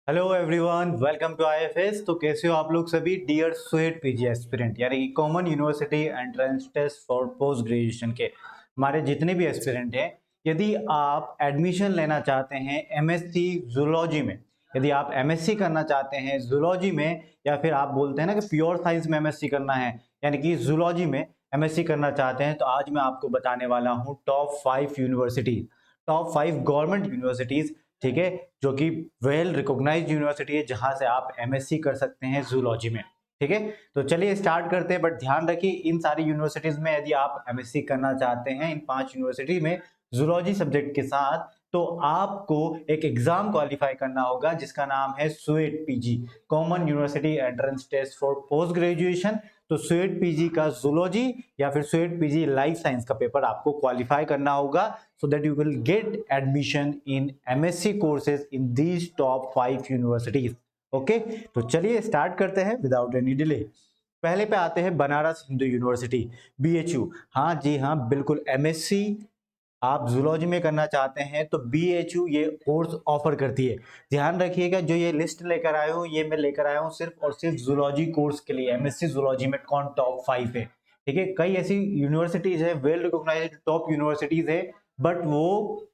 Hello everyone, welcome to IFS. तो कैसे हो आप लोग सभी डियर स्वेट पीजी एस्पिरेंट, यानी कि common university entrance test for post graduation के हमारे जितने भी एस्पिरेंट हैं, यदि आप एडमिशन लेना चाहते हैं एमएससी जूलॉजी में, यदि आप एमएससी करना चाहते हैं जूलॉजी में, या फिर आप बोलते हैं ना कि प्योर साइंस में एमएससी करना है यानी कि जूलॉजी में एमएससी करना चाहते हैं, तो आज मैं आपको बताने वाला हूँ टॉप 5 गवर्नमेंट यूनिवर्सिटीज, ठीक है, जो कि वेल रिकॉग्नाइज्ड यूनिवर्सिटी है जहां से आप एमएससी कर सकते हैं जूलॉजी में। ठीक है, तो चलिए स्टार्ट करते हैं। बट ध्यान रखिए, इन सारी यूनिवर्सिटीज में यदि आप एमएससी करना चाहते हैं इन 5 यूनिवर्सिटी में जूलॉजी सब्जेक्ट के साथ, तो आपको एक एग्जाम क्वालिफाई करना होगा जिसका नाम है CUET PG, common university entrance test for post graduation. तो स्वेट पीजी का जूलॉजी या फिर स्वेट पीजी लाइफ साइंस का पेपर आपको क्वालिफाई करना होगा, so that you will get admission in MSc courses in these top 5 universities। Okay, तो चलिए स्टार्ट करते हैं विदाउट एनी डिले। पहले पे आते हैं बनारस हिंदू यूनिवर्सिटी, बीएचयू। हाँ जी हाँ, बिल्कुल, एमएससी आप जूलॉजी में करना चाहते हैं तो बीएचयू ये कोर्स ऑफर करती है। ध्यान रखिएगा, जो ये लिस्ट लेकर आया हूँ ये मैं लेकर आया हूँ सिर्फ और सिर्फ जूलॉजी कोर्स के लिए। एमएससी जूलॉजी में कौन टॉप 5 है, ठीक है। कई ऐसी यूनिवर्सिटीज है, वेल रिकॉग्नाइज्ड टॉप यूनिवर्सिटीज है, बट वो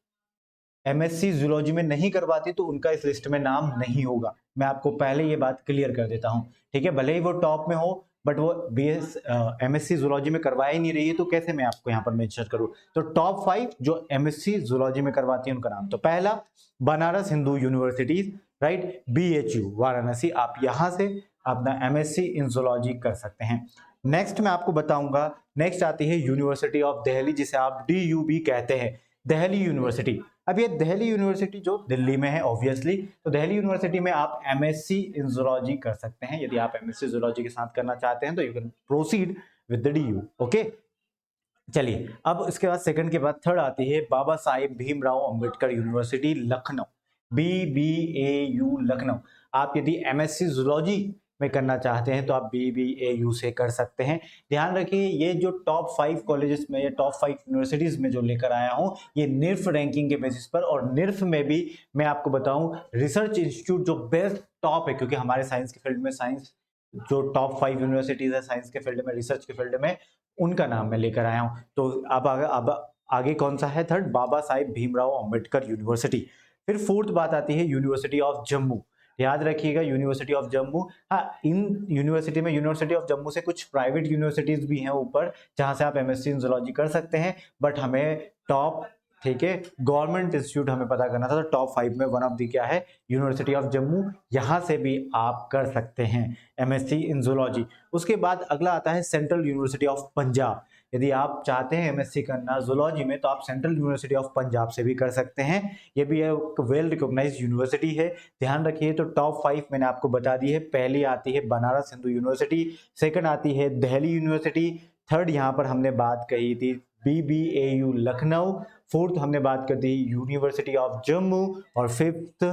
एमएससी जूलॉजी में नहीं करवाती, तो उनका इस लिस्ट में नाम नहीं होगा। मैं आपको पहले ये बात क्लियर कर देता हूँ, ठीक है। भले ही वो टॉप में हो बट वो एमएससी जूलॉजी में करवा ही नहीं रही है, तो कैसे मैं आपको यहाँ पर मेंशन करूँ। तो टॉप 5 जो एमएससी जूलॉजी में करवाती है उनका नाम, तो पहला Banaras Hindu university, right, BHU Varanasi, आप यहाँ से अपना एमएससी इन जूलॉजी कर सकते हैं। नेक्स्ट मैं आपको बताऊंगा, नेक्स्ट आती है यूनिवर्सिटी ऑफ दिल्ली, जिसे आप डीयूबी कहते हैं, दिल्ली यूनिवर्सिटी। अब ये दिल्ली यूनिवर्सिटी जो दिल्ली में है ऑब्वियसली, तो दिल्ली यूनिवर्सिटी में आप एमएससी इन जूलॉजी कर सकते हैं। यदि आप एमएससी जूलॉजी के साथ करना चाहते हैं तो you can proceed with the DU. Okay, चलिए अब इसके बाद सेकंड के बाद थर्ड आती है बाबा साहिब भीमराव अंबेडकर यूनिवर्सिटी लखनऊ, BBAU लखनऊ। आप यदि एमएससी जूलॉजी में करना चाहते हैं तो आप BBAU से कर सकते हैं। ध्यान रखिए, ये जो टॉप 5 कॉलेजेस में या टॉप 5 यूनिवर्सिटीज में जो लेकर आया हूँ, ये निर्फ रैंकिंग के बेसिस पर, और निर्फ में भी मैं आपको बताऊं रिसर्च इंस्टीट्यूट जो बेस्ट टॉप है, क्योंकि हमारे साइंस के फील्ड में, साइंस जो टॉप 5 यूनिवर्सिटीज है साइंस के फील्ड में, रिसर्च के फील्ड में, उनका नाम मैं लेकर आया हूं। तो अब आगे कौन सा है, थर्ड, बाबा साहिब भीमराव अंबेडकर यूनिवर्सिटी। फिर फोर्थ बात आती है यूनिवर्सिटी ऑफ जम्मू। याद रखिएगा, यूनिवर्सिटी ऑफ जम्मू। हाँ, इन यूनिवर्सिटी में, यूनिवर्सिटी ऑफ जम्मू से कुछ प्राइवेट यूनिवर्सिटीज भी हैं ऊपर, जहां से आप एमएससी इन जूलॉजी कर सकते हैं, बट हमें टॉप, ठीक है, गवर्नमेंट इंस्टीट्यूट हमें पता करना था, तो टॉप 5 में वन ऑफ दी क्या है, यूनिवर्सिटी ऑफ जम्मू। यहां से भी आप कर सकते हैं एमएससी इन जूलॉजी। उसके बाद अगला आता है सेंट्रल यूनिवर्सिटी ऑफ पंजाब। यदि आप चाहते हैं एमएससी करना जूलॉजी में, तो आप सेंट्रल यूनिवर्सिटी ऑफ पंजाब से भी कर सकते हैं। ये भी एक वेल रिकॉग्नाइज्ड यूनिवर्सिटी है। ध्यान रखिए, तो टॉप 5 मैंने आपको बता दी है। पहली आती है बनारस हिंदू यूनिवर्सिटी, सेकंड आती है दिल्ली यूनिवर्सिटी, थर्ड यहाँ पर हमने बात कही थी BBAU लखनऊ, फोर्थ हमने बात कर दी यूनिवर्सिटी ऑफ जम्मू, और fifth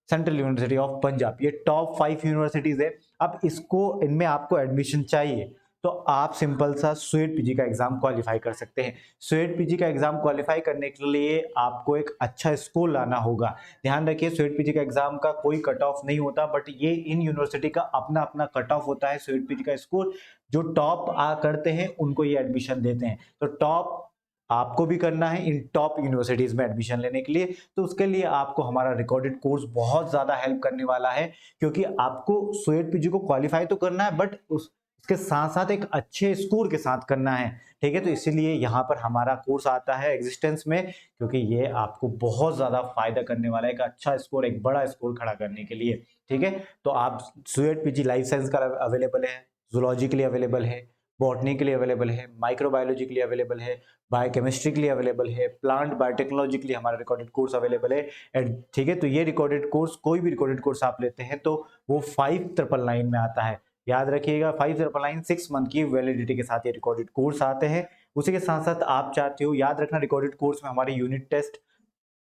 central university of Punjab. ये टॉप 5 यूनिवर्सिटीज है। अब इसको, इनमें आपको एडमिशन चाहिए तो आप सिंपल सा स्वेट पीजी का एग्जाम क्वालिफाई कर सकते हैं। स्वेट पीजी का एग्जाम क्वालिफाई करने के लिए आपको एक अच्छा स्कोर लाना होगा। ध्यान रखिए, स्वेट पीजी का एग्जाम का कोई कट ऑफ नहीं होता, बट ये इन यूनिवर्सिटी का अपना अपना कट ऑफ होता है। स्वेट पीजी का स्कोर जो टॉप आ करते हैं उनको ये एडमिशन देते हैं। तो टॉप आपको भी करना है इन टॉप यूनिवर्सिटीज में एडमिशन लेने के लिए, तो उसके लिए आपको हमारा रिकॉर्डेड कोर्स बहुत ज्यादा हेल्प करने वाला है, क्योंकि आपको स्वेट पीजी को क्वालिफाई तो करना है, बट उसके साथ साथ एक अच्छे स्कोर के साथ करना है, ठीक है। तो इसीलिए यहाँ पर हमारा कोर्स आता है एग्जिस्टेंस में, क्योंकि ये आपको बहुत ज्यादा फायदा करने वाला है, एक अच्छा स्कोर, एक बड़ा स्कोर खड़ा करने के लिए, ठीक है। तो आप स्वेट पीजी लाइफ साइंस का अवेलेबल है, जूलॉजी के लिए अवेलेबल है, बॉटनी के लिए अवेलेबल है, माइक्रोबायोलॉजी के लिए अवेलेबल है, बायोकेमिस्ट्री के लिए अवेलेबल है, प्लांट बायोटेक्नोलॉजी के लिए हमारा रिकॉर्डेड कोर्स अवेलेबल है। एंड ठीक है, तो ये रिकॉर्डेड कोर्स, कोई भी रिकॉर्डेड कोर्स आप लेते हैं तो वो 5999 में आता है। याद रखिएगा, 5999 6 मंथ की वैलिडिटी के साथ ये रिकॉर्डेड कोर्स आते हैं। उसी के साथ साथ आप चाहते हो, याद रखना, रिकॉर्डेड कोर्स में हमारे यूनिट टेस्ट,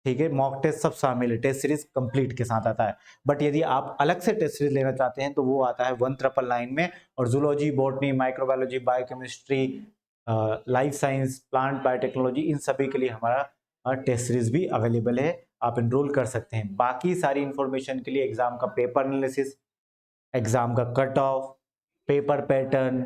ठीक है, मॉक टेस्ट सब शामिल है, टेस्ट सीरीज कंप्लीट के साथ आता है। बट यदि आप अलग से टेस्ट सीरीज लेना चाहते हैं तो वो आता है 1999 में, और zoology, botany, microbiology, biochemistry, life science, plant biotechnology, इन सभी के लिए हमारा टेस्ट सीरीज भी अवेलेबल है। आप एनरोल कर सकते हैं। बाकी सारी इंफॉर्मेशन के लिए एग्जाम का पेपर एनालिसिस, एग्जाम का cut off, paper pattern,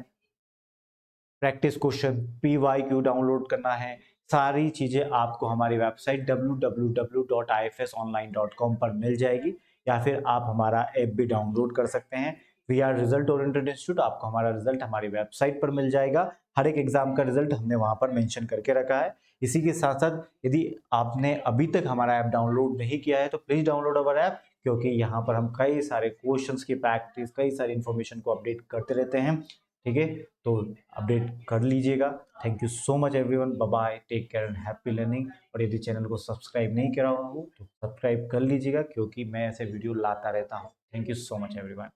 practice question, PYQ download करना है, सारी चीजें आपको हमारी वेबसाइट www.ifsonline.com पर मिल जाएगी, या फिर आप हमारा ऐप भी डाउनलोड कर सकते हैं। We are result oriented institute. आपको हमारा रिजल्ट हमारी वेबसाइट पर मिल जाएगा। हर एक एग्जाम का रिजल्ट हमने वहां पर मेंशन करके रखा है। इसी के साथ साथ यदि आपने अभी तक हमारा ऐप डाउनलोड नहीं किया है तो प्लीज डाउनलोड अवर ऐप, क्योंकि यहाँ पर हम कई सारे क्वेश्चंस की प्रैक्टिस, कई सारी इंफॉर्मेशन को अपडेट करते रहते हैं। ठीक है, तो अपडेट कर लीजिएगा। Thank you so much everyone, bye bye, take care and happy learning. और यदि चैनल को सब्सक्राइब नहीं करा हुआ हो तो सब्सक्राइब कर लीजिएगा, क्योंकि मैं ऐसे वीडियो लाता रहता हूँ। Thank you so much everyone.